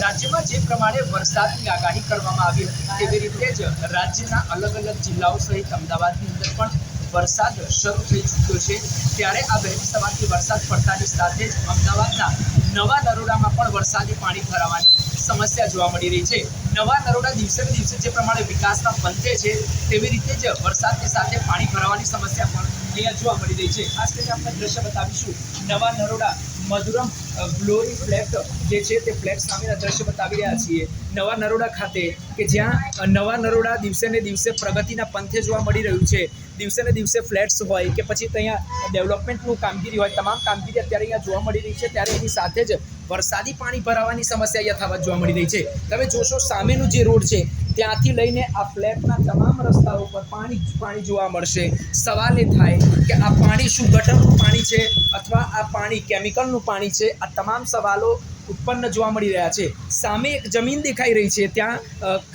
રાજ્યમાં જે પ્રમાણે વરસાદની આગાહી કરવામાં આવી હતી તેવી રીતે જ રાજ્યના અલગ અલગ જિલ્લાઓ સહિત અમદાવાદની અંદર પણ વરસાદ શરૂ થઈ ચૂક્યો છે। ત્યારે આ વહેલી સવારથી વરસાદ પડતાની સાથે જ અમદાવાદના નવા નરોડામાં પણ વરસાદી પાણી ભરાવાની સમસ્યા જોવા મળી રહી છે। નવા નરોડા દિવસે ને દિવસે જે પ્રમાણે વિકાસના પંથે છે તેવી રીતે જ વરસાદની સાથે પાણી ભરાવાની સમસ્યા પણ અહીંયા જોવા મળી રહી છે। ખાસ કરીને આપણે દ્રશ્ય બતાવીશું નવા નરોડા મધુરમ ગ્લોરી ફ્લેટ જે છે તે ફ્લેટ સામેના દ્રશ્ય બતાવી રહ્યા છીએ નવા નરોડા ખાતે કે જ્યાં નવા નરોડા દિવસે ને દિવસે પ્રગતિના પંથે જોવા મળી રહ્યું છે। દિવસે ને દિવસે ફ્લેટ્સ હોય કે પછી ત્યાં ડેવલપમેન્ટનું કામગીરી હોય તમામ કામગીરી અત્યારે અહીંયા જોવા મળી રહી છે। ત્યારે એની સાથે જ વરસાદી પાણી ભરાવાની સમસ્યા યથાવત જોવા મળી રહી છે। તમે જોશો સામેનું જે રોડ છે ત્યાંથી લઈને આ ફ્લેટના તમામ રસ્તાઓ પર પાણી જોવા મળશે। સવાલ એ થાય કે આ પાણી શું ગટરનું પાણી છે અથવા આ પાણી કેમિકલનું પાણી છે? આ તમામ સવાલો ઉત્પન્ન જોવા મળી રહ્યા છે। સામે એક જમીન દેખાઈ રહી છે, ત્યાં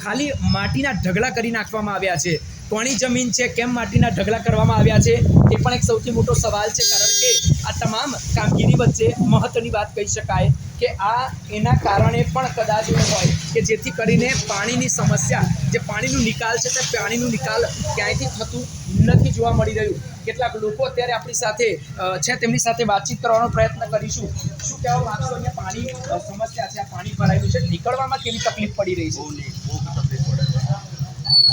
ખાલી માટીના ઢગલા કરી નાખવામાં આવ્યા છે। કોની જમીન છે, કેમ માટીના ઢગલા કરવામાં આવ્યા છે એ પણ એક સૌથી મોટો સવાલ છે, કારણ કે આ તમામ કામગીરી વચ્ચે મહત્વની વાત કહી શકાય કે આ એના કારણે પણ કદાચ એવું હોય કે જેથી કરીને પાણીની સમસ્યા, જે પાણીનું નિકાલ છે તે પાણીનું નિકાલ ક્યાંયથી થતું નથી જોવા મળી રહ્યું। કેટલાક લોકો અત્યારે આપણી સાથે છે, તેમની સાથે વાતચીત કરવાનો પ્રયત્ન કરીશું। શું કહેવા માંગશો? અહીંયા પાણી સમસ્યા છે, આ પાણી ભરાયેલું છે, નીકળવામાં કેવી તકલીફ પડી રહી છે?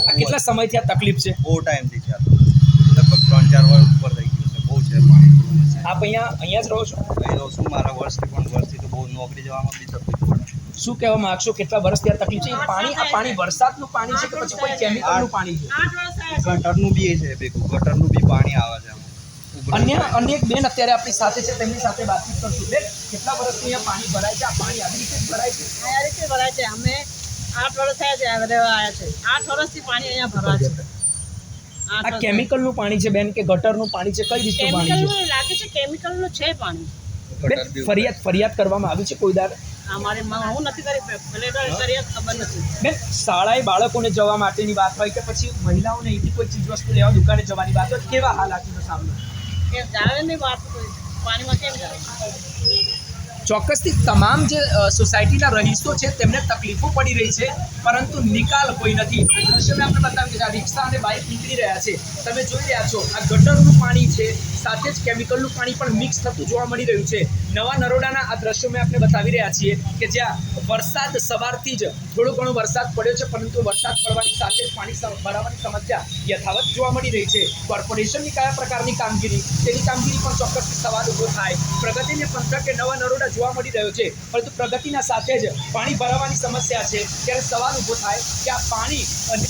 આ કેટલા સમયથી આ તકલીફ છે? બહુ ટાઈમથી છે, લગભગ 3-4 વર્ષ ઉપર થઈ ગયું છે। બહુ છે પાણી। આપ અહીંયા જ રહો છો? અહીં રહું છું, મારા વર્ષથી તો બહુ નોકરી જવામાં બી તકલીફ પડે। શું કહેવા માંગશો, કેટલા વર્ષથી આ તકલીફ છે? આ પાણી વરસાદનું પાણી છે કે પછી કોઈ કેમિકલનું પાણી છે? ગટરનું બી છે, ભેગું ગટરનું બી પાણી આવે છે। અન્ય એક બેન અત્યારે આપણી સાથે છે, તેમની સાથે વાતચીત કરશું। બેન, કેટલા વર્ષથી અહીંયા પાણી ભરાય છે? આ પાણી આવી રીતે જ ભરાય છે? આ રીતે ભરાય છે। અમે 8 વર્ષ થયા છે આવ્યા છે। 8 વર્ષથી પાણી અહીંયા ભરાય છે। આ કેમિકલનું પાણી છે બેન કે ગટરનું પાણી છે? કઈ રીતનું પાણી છે? કેમિકલનું લાગે છે, કેમિકલનું છે પાણી। બેન, ફરિયાદ કરવામાં આવી છે કોઈ દર? અમારે હું નથી કરી, ફરિયાદ ખબર નથી। બેન, શાળાએ બાળકોને જવા માટેની વાત હોય કે પછી મહિલાઓને અહીંથી કોઈ ચીજ વસ્તુ લેવા દુકાને જવાની વાત હોય, કેવા હાલાકીનો સામનો? એ જાવે નહીં વાત, પાણીમાં કેમ જાવે? ચોક્કસથી તમામ જે સોસાયટીના રહીશો છે તેમને તકલીફો પડી રહી છે, પરંતુ નિકાલ કોઈ નથી। દ્રશ્યમાં આપણે બતાવીએ કે આ રિક્ષા અને બાઇક નીકળી રહ્યા છે, તમે જોઈ રહ્યા છો। આ ગટરનું પાણી છે, સાથે જ કેમિકલનું પાણી પણ મિક્સ થતું જોવા મળી રહ્યું છે। નવા નરોડાના આ દ્રશ્યો મેં આપણે બતાવી રહ્યા છીએ કે જ્યાં વરસાદ સવારથી જ થોડો ઘણો વરસાદ પડ્યો છે, પરંતુ વરસાદ પડવાની સાથે જ પાણી ભરાવાની સમસ્યા યથાવત જોવા મળી રહી છે। કોર્પોરેશનની કયા પ્રકારની કામગીરી, તેની કામગીરી પણ ચોક્કસથી સવાલ ઊભો થાય। પ્રગતિને પંથકે નવા નરોડા જોવા મળી રહ્યો છે, પરંતુ પ્રગતિના સાથે જ પાણી ભરાવાની સમસ્યા છે। ત્યારે સવાલ ઊભો થાય કે આ પાણી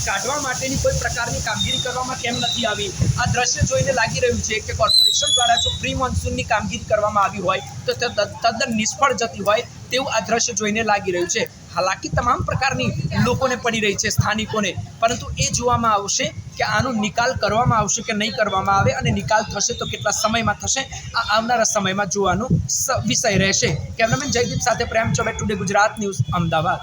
કાઢવા માટેની કોઈ પ્રકારની કામગીરી કરવામાં કેમ નથી આવી? આ દ્રશ્ય જોઈને લાગી રહ્યું છે કે કોર્પોરેશન દ્વારા જો પ્રી મોન્સૂનની કામગીરી કરવામાં આવી હોય તો તે તદ્દન નિષ્ફળ જતી હોય તેવું આ દ્રશ્ય જોઈને લાગી રહ્યું છે। હાલાકી તમામ પ્રકારની લોકોને પડી રહી છે, સ્થાનિકોને, પરંતુ એ જોવામાં આવશે કે આનો નિકાલ કરવામાં આવશે કે નહીં કરવામાં આવે, અને નિકાલ થશે તો કેટલા સમયમાં થશે, આ આવનારા સમયમાં જોવાનો વિષય રહેશે। કેમેરામેન જયદીપ સાથે પ્રેમ ચૌબે, ટુડે ગુજરાત ન્યૂઝ, અમદાવાદ।